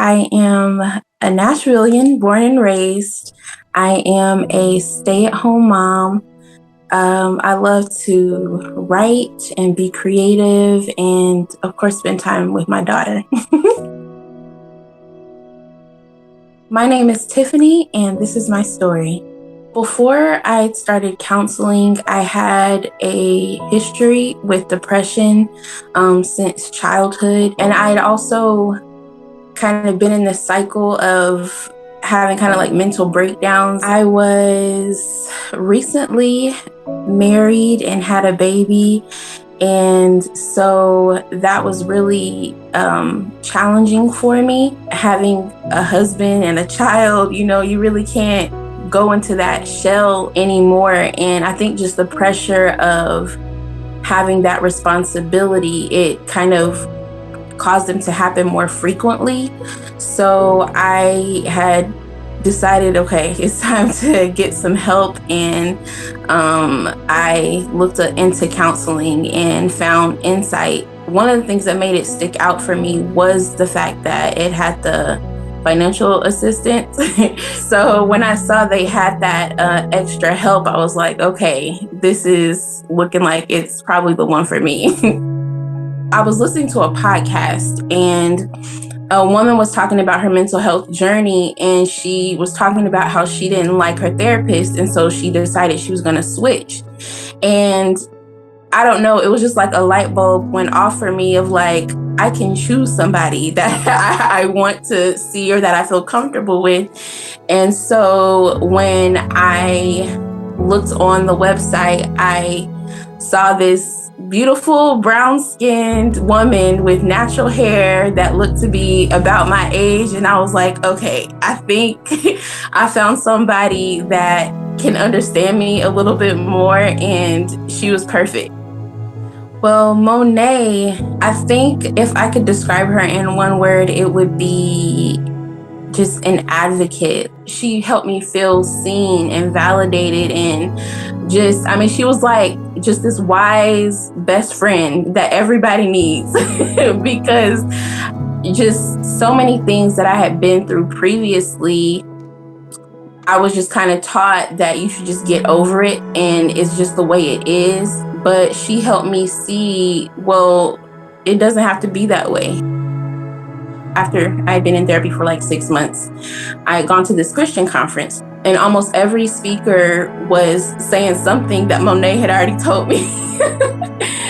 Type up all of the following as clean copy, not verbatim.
I am a Nashvilleian, born and raised. I am a stay-at-home mom. I love to write and be creative and, of course, spend time with my daughter. My name is Tiffany, and this is my story. Before I started counseling, I had a history with depression since childhood, and I had also kind of been in this cycle of having kind of like mental breakdowns. I was recently married and had a baby, and so that was really challenging for me. Having a husband and a child, you really can't go into that shell anymore. And I think just the pressure of having that responsibility, it kind of caused them to happen more frequently. So I had decided, okay, it's time to get some help. And I looked into counseling and found insight. One of the things that made it stick out for me was the fact that it had the financial assistance. So when I saw they had that extra help, I was like, okay, this is looking like it's probably the one for me. I was listening to a podcast, and a woman was talking about her mental health journey, and she was talking about how she didn't like her therapist, and so she decided she was going to switch. And I don't know, it was just like a light bulb went off for me of like, I can choose somebody that I want to see or that I feel comfortable with. And so when I looked on the website, I saw this beautiful brown-skinned woman with natural hair that looked to be about my age. And I was like, okay, I think I found somebody that can understand me a little bit more. And she was perfect. Well, Monet, I think if I could describe her in one word, it would be just an advocate. She helped me feel seen and validated, and she was like just this wise best friend that everybody needs because just so many things that I had been through previously, I was just kind of taught that you should just get over it and it's just the way it is. But she helped me see, well, it doesn't have to be that way. After I had been in therapy for like 6 months, I had gone to this Christian conference, and almost every speaker was saying something that Monet had already told me.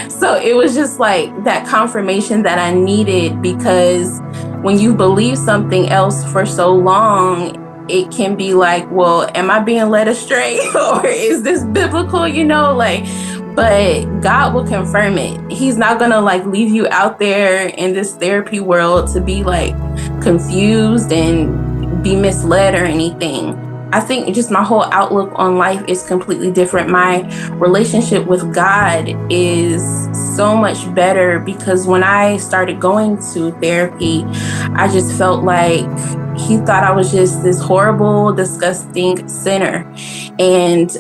So it was just like that confirmation that I needed, because when you believe something else for so long, it can be like, well, am I being led astray or is this biblical, but God will confirm it. He's not gonna leave you out there in this therapy world to be confused and be misled or anything. I think just my whole outlook on life is completely different. My relationship with God is so much better because when I started going to therapy, I just felt like he thought I was just this horrible, disgusting sinner. And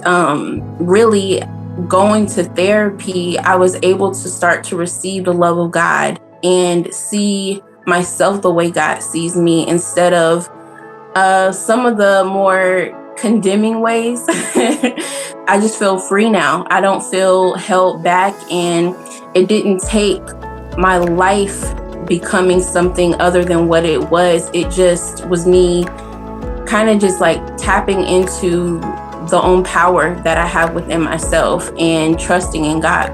really going to therapy, I was able to start to receive the love of God and see myself the way God sees me instead of some of the more condemning ways. I just feel free now. I don't feel held back, and it didn't take my life becoming something other than what it was. It just was me kind of just tapping into the own power that I have within myself and trusting in God.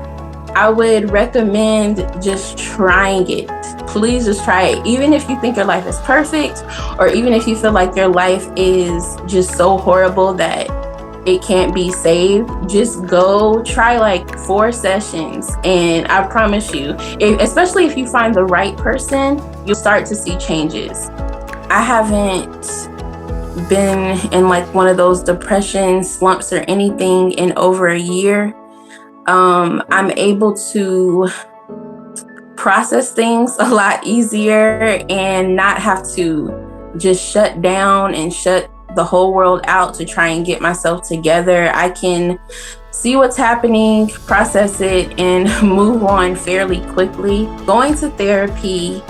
I would recommend just trying it. Please just try it. Even if you think your life is perfect, or even if you feel like your life is just so horrible that it can't be saved, just go try 4 sessions. And I promise you, especially if you find the right person, you'll start to see changes. I haven't been in one of those depression slumps or anything in over a year. I'm able to process things a lot easier and not have to just shut down and shut the whole world out to try and get myself together. I can see what's happening, process it, and move on fairly quickly. Going to therapy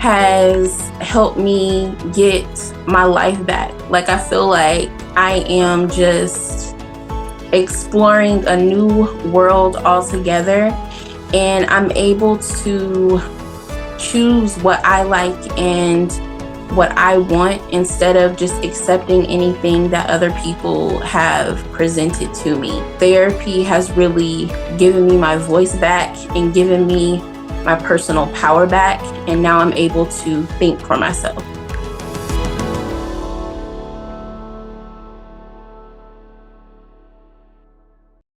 has helped me get my life back. Like, I feel like I am just exploring a new world altogether, and I'm able to choose what I like and what I want instead of just accepting anything that other people have presented to me. Therapy has really given me my voice back and given me my personal power back, and now I'm able to think for myself.